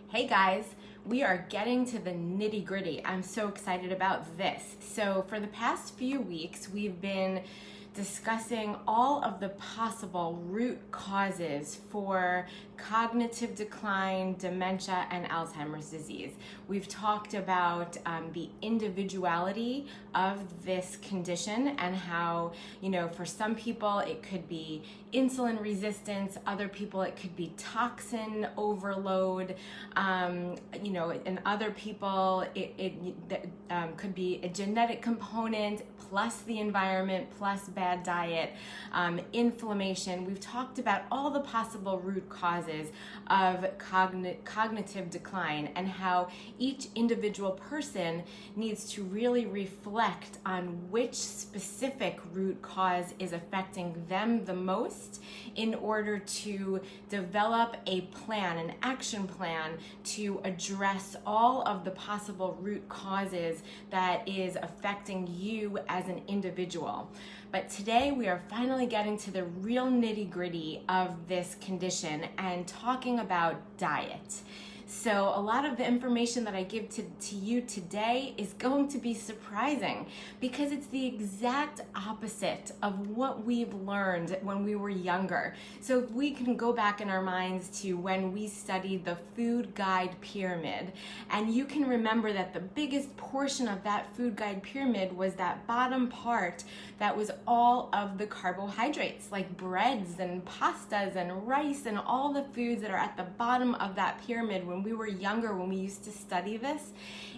Hey guys, we are getting to the nitty gritty. I'm so excited about this. So for the past few weeks, we've been discussing all of the possible root causes for cognitive decline, dementia, and Alzheimer's disease. We've talked about the individuality of this condition and how, for some people it could be insulin resistance, other people it could be toxin overload, in other people it could be a genetic component plus the environment plus bad diet, inflammation. We've talked about all the possible root causes of cognitive decline and how each individual person needs to really reflect on which specific root cause is affecting them the most in order to develop a plan, an action plan to address all of the possible root causes that is affecting you as an individual. But today we are finally getting to the real nitty-gritty of this condition and talking about diet. So a lot of the information that I give to you today is going to be surprising because it's the exact opposite of what we've learned when we were younger. So if we can go back in our minds to when we studied the food guide pyramid, and you can remember that the biggest portion of that food guide pyramid was that bottom part that was all of the carbohydrates, like breads and pastas and rice and all the foods that are at the bottom of that pyramid. When we were younger, when we used to study this,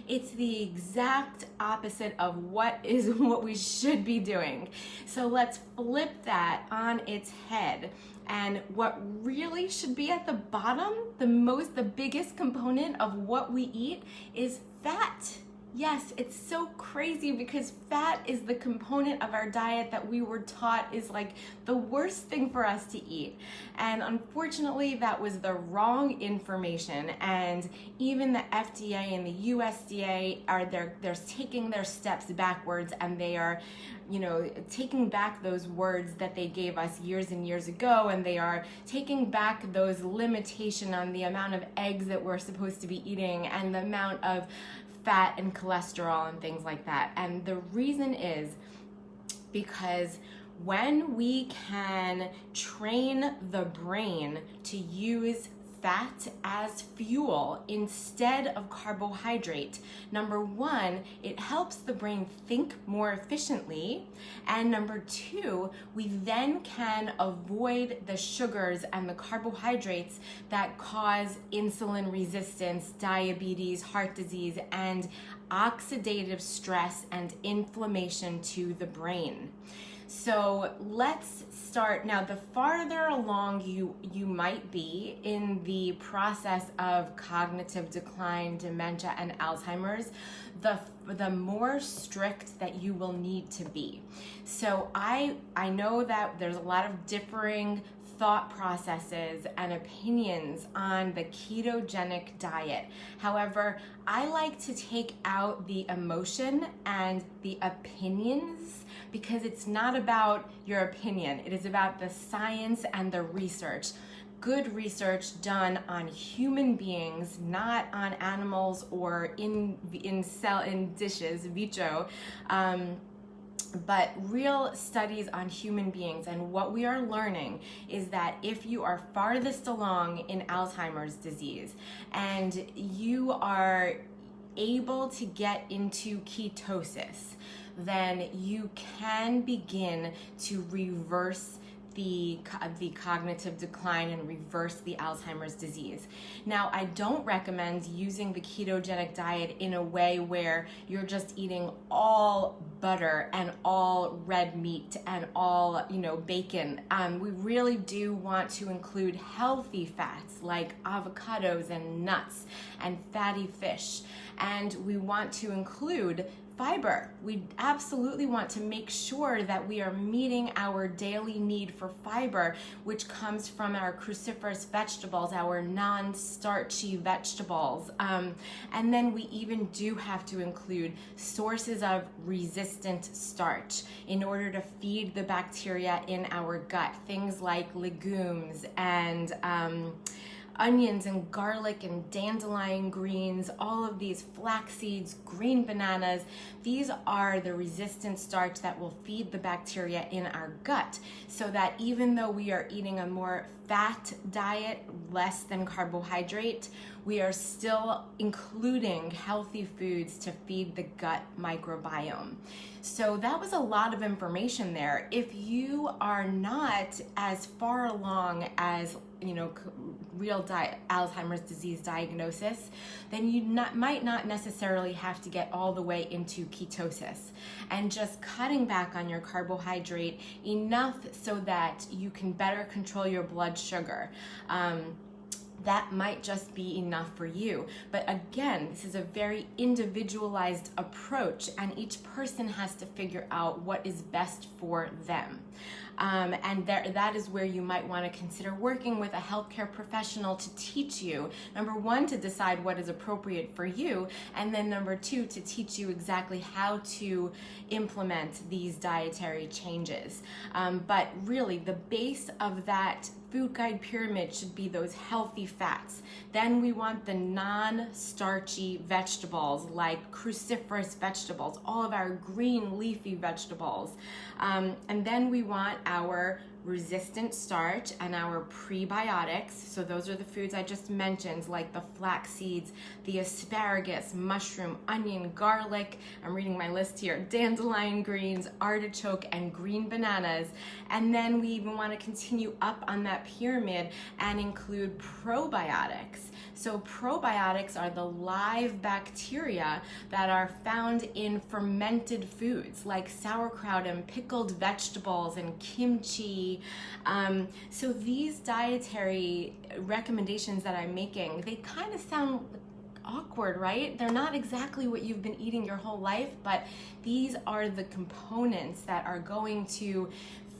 it's the exact opposite of what we should be doing. So let's flip that on its head. And what really should be at the bottom, the biggest component of what we eat is fat. Yes, it's so crazy because fat is the component of our diet that we were taught is like the worst thing for us to eat. And unfortunately, that was the wrong information. And even the FDA and the USDA they're taking their steps backwards, and they are, taking back those words that they gave us years and years ago, and they are taking back those limitation on the amount of eggs that we're supposed to be eating and the amount of fat and cholesterol and things like that. And the reason is because when we can train the brain to use fat as fuel instead of carbohydrate, number one, it helps the brain think more efficiently, and number two, we then can avoid the sugars and the carbohydrates that cause insulin resistance, diabetes, heart disease, and oxidative stress and inflammation to the brain. So let's start now. The farther along you might be in the process of cognitive decline, dementia, and Alzheimer's, the more strict that you will need to be. So I know that there's a lot of differing thought processes and opinions on the ketogenic diet. However, I like to take out the emotion and the opinions because it's not about your opinion. It is about the science and the research. Good research done on human beings, not on animals or in dishes, vitro. But real studies on human beings. And what we are learning is that if you are farthest along in Alzheimer's disease and you are able to get into ketosis, then you can begin to reverse the cognitive decline and reverse the Alzheimer's disease. Now, I don't recommend using the ketogenic diet in a way where you're just eating all butter and all red meat and all, bacon. We really do want to include healthy fats like avocados and nuts and fatty fish. And we want to include fiber. We absolutely want to make sure that we are meeting our daily need for fiber, which comes from our cruciferous vegetables, our non-starchy vegetables. And then we even do have to include sources of resistant starch in order to feed the bacteria in our gut, things like legumes and onions and garlic and dandelion greens, all of these flax seeds, green bananas. These are the resistant starch that will feed the bacteria in our gut, so that even though we are eating a more fat diet, less than carbohydrate, we are still including healthy foods to feed the gut microbiome. So that was a lot of information there. If you are not as far along as real Alzheimer's disease diagnosis, then you might not necessarily have to get all the way into ketosis, and just cutting back on your carbohydrate enough so that you can better control your blood sugar. That might just be enough for you. But again, this is a very individualized approach, and each person has to figure out what is best for them. And that is where you might want to consider working with a healthcare professional to teach you, number one, to decide what is appropriate for you, and then number two, to teach you exactly how to implement these dietary changes. But really, the base of that food guide pyramid should be those healthy fats. Then we want the non-starchy vegetables, like cruciferous vegetables, all of our green leafy vegetables. And then we want our resistant starch and our prebiotics. So those are the foods I just mentioned, like the flax seeds, the asparagus, mushroom, onion, garlic. I'm reading my list here. Dandelion greens, artichoke, and green bananas. And then we even want to continue up on that pyramid and include probiotics. So probiotics are the live bacteria that are found in fermented foods like sauerkraut and pickled vegetables and kimchi. So these dietary recommendations that I'm making, they kind of sound awkward, right? They're not exactly what you've been eating your whole life, but these are the components that are going to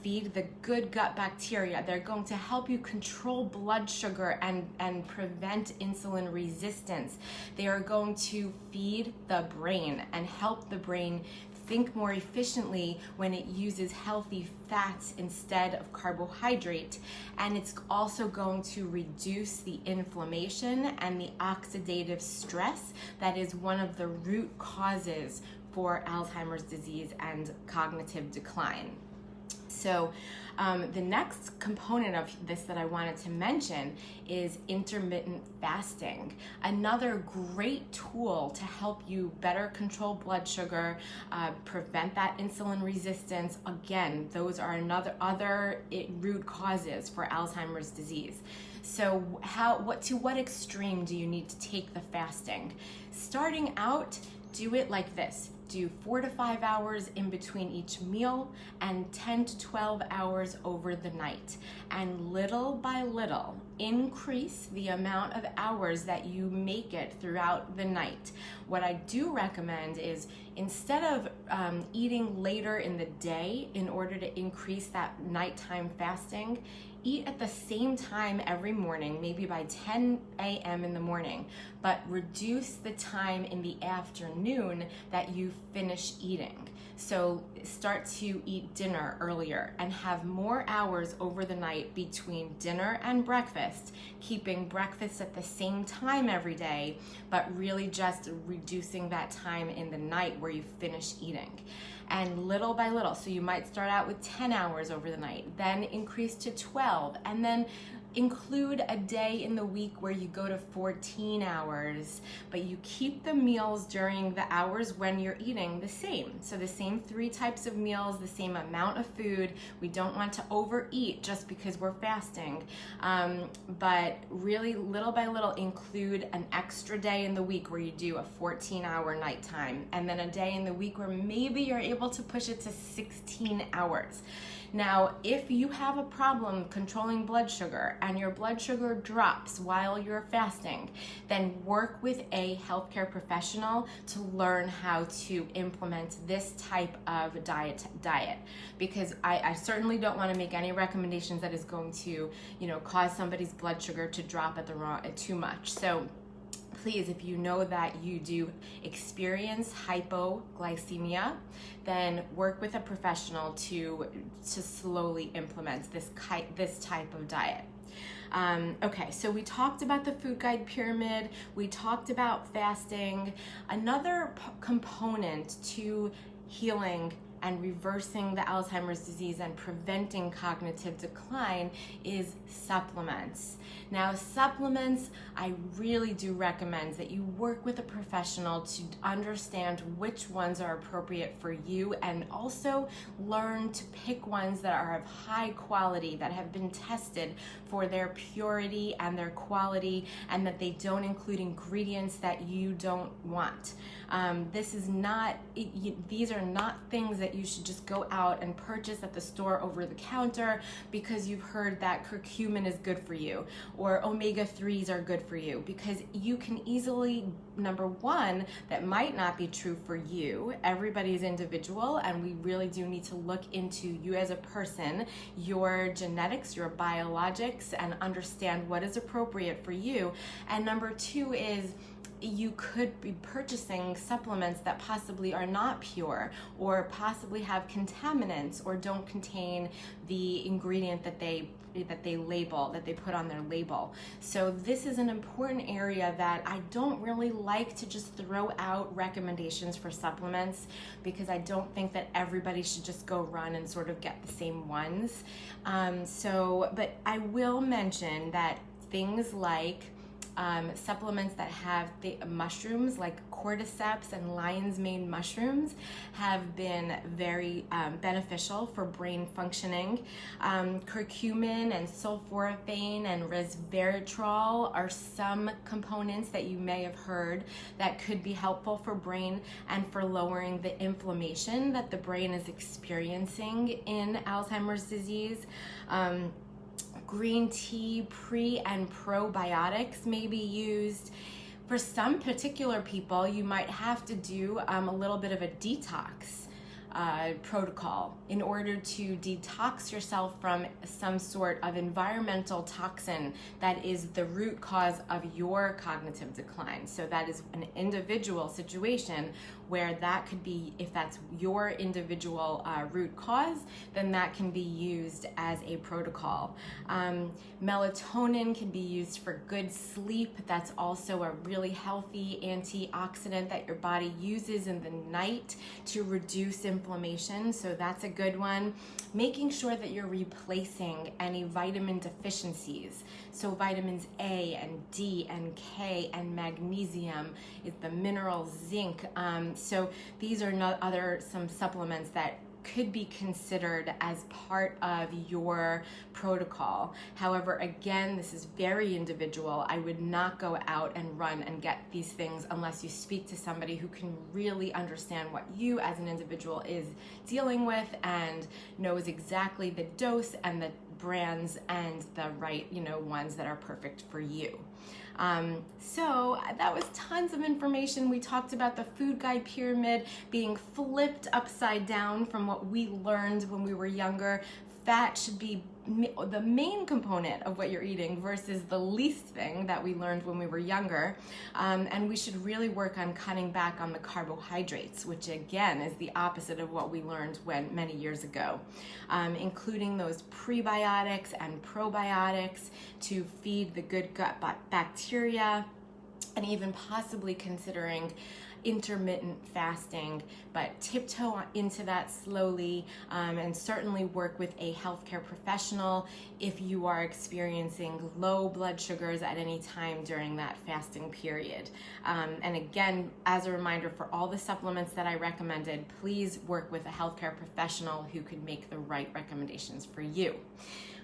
feed the good gut bacteria. They're going to help you control blood sugar and prevent insulin resistance. They are going to feed the brain and help the brain think more efficiently when it uses healthy fats instead of carbohydrate. And it's also going to reduce the inflammation and the oxidative stress that is one of the root causes for Alzheimer's disease and cognitive decline. So the next component of this that I wanted to mention is intermittent fasting. Another great tool to help you better control blood sugar, prevent that insulin resistance. Again, those are other root causes for Alzheimer's disease. So to what extreme do you need to take the fasting? Starting out, do it like this. Do 4 to 5 hours in between each meal and 10 to 12 hours over the night. And little by little, increase the amount of hours that you make it throughout the night. What I do recommend is, instead of eating later in the day in order to increase that nighttime fasting, eat at the same time every morning, maybe by 10 a.m. in the morning, but reduce the time in the afternoon that you finish eating. So start to eat dinner earlier and have more hours over the night between dinner and breakfast, keeping breakfast at the same time every day, but really just reducing that time in the night where you finish eating. And little by little, so you might start out with 10 hours over the night, then increase to 12, and then include a day in the week where you go to 14 hours, but you keep the meals during the hours when you're eating the same. So the same 3 types of meals, the same amount of food. We don't want to overeat just because we're fasting, but really little by little include an extra day in the week where you do a 14-hour nighttime, and then a day in the week where maybe you're able to push it to 16 hours. Now, if you have a problem controlling blood sugar and your blood sugar drops while you're fasting, then work with a healthcare professional to learn how to implement this type of diet, because I certainly don't want to make any recommendations that is going to, cause somebody's blood sugar to drop too much. So please, if you know that you do experience hypoglycemia, then work with a professional to slowly implement this type of diet. Okay, so we talked about the food guide pyramid, we talked about fasting. Another component to healing and reversing the Alzheimer's disease and preventing cognitive decline is supplements. Now, supplements, I really do recommend that you work with a professional to understand which ones are appropriate for you, and also learn to pick ones that are of high quality, that have been tested for their purity and their quality, and that they don't include ingredients that you don't want. These are not things that you should just go out and purchase at the store over the counter because you've heard that curcumin is good for you or omega-3s are good for you, because you can easily, number one, that might not be true for you. Everybody is individual, and we really do need to look into you as a person, your genetics, your biologics, and understand what is appropriate for you. And number two is, you could be purchasing supplements that possibly are not pure, or possibly have contaminants, or don't contain the ingredient that they put on their label. So this is an important area that I don't really like to just throw out recommendations for supplements, because I don't think that everybody should just go run and sort of get the same ones. But I will mention that things like supplements that have the mushrooms, like cordyceps and lion's mane mushrooms, have been very beneficial for brain functioning. Curcumin and sulforaphane and resveratrol are some components that you may have heard that could be helpful for brain and for lowering the inflammation that the brain is experiencing in Alzheimer's disease. Green tea pre and probiotics may be used. For some particular people, you might have to do a little bit of a detox protocol in order to detox yourself from some sort of environmental toxin that is the root cause of your cognitive decline. So that is an individual situation where that could be, if that's your individual root cause, then that can be used as a protocol. Melatonin can be used for good sleep. That's also a really healthy antioxidant that your body uses in the night to reduce inflammation, so that's a good one. Making sure that you're replacing any vitamin deficiencies. So vitamins A and D and K and magnesium, is the mineral zinc. So these are some supplements that could be considered as part of your protocol. However, again, this is very individual. I would not go out and run and get these things unless you speak to somebody who can really understand what you as an individual is dealing with and knows exactly the dose and the brands and the right, ones that are perfect for you. So that was tons of information. We talked about the food guide pyramid being flipped upside down from what we learned when we were younger. Fat should be the main component of what you're eating versus the least thing that we learned when we were younger. And we should really work on cutting back on the carbohydrates, which again is the opposite of what we learned many years ago. Including those prebiotics and probiotics to feed the good gut bacteria, and even possibly considering intermittent fasting, but tiptoe into that slowly, and certainly work with a healthcare professional if you are experiencing low blood sugars at any time during that fasting period. And again, as a reminder, for all the supplements that I recommended, please work with a healthcare professional who could make the right recommendations for you.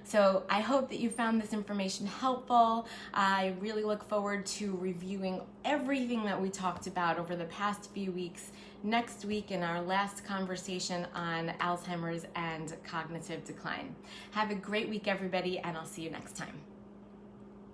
So I hope that you found this information helpful. I really look forward to reviewing everything that we talked about over the past few weeks next week in our last conversation on Alzheimer's and cognitive decline. Have a great week, everybody, and I'll see you next time.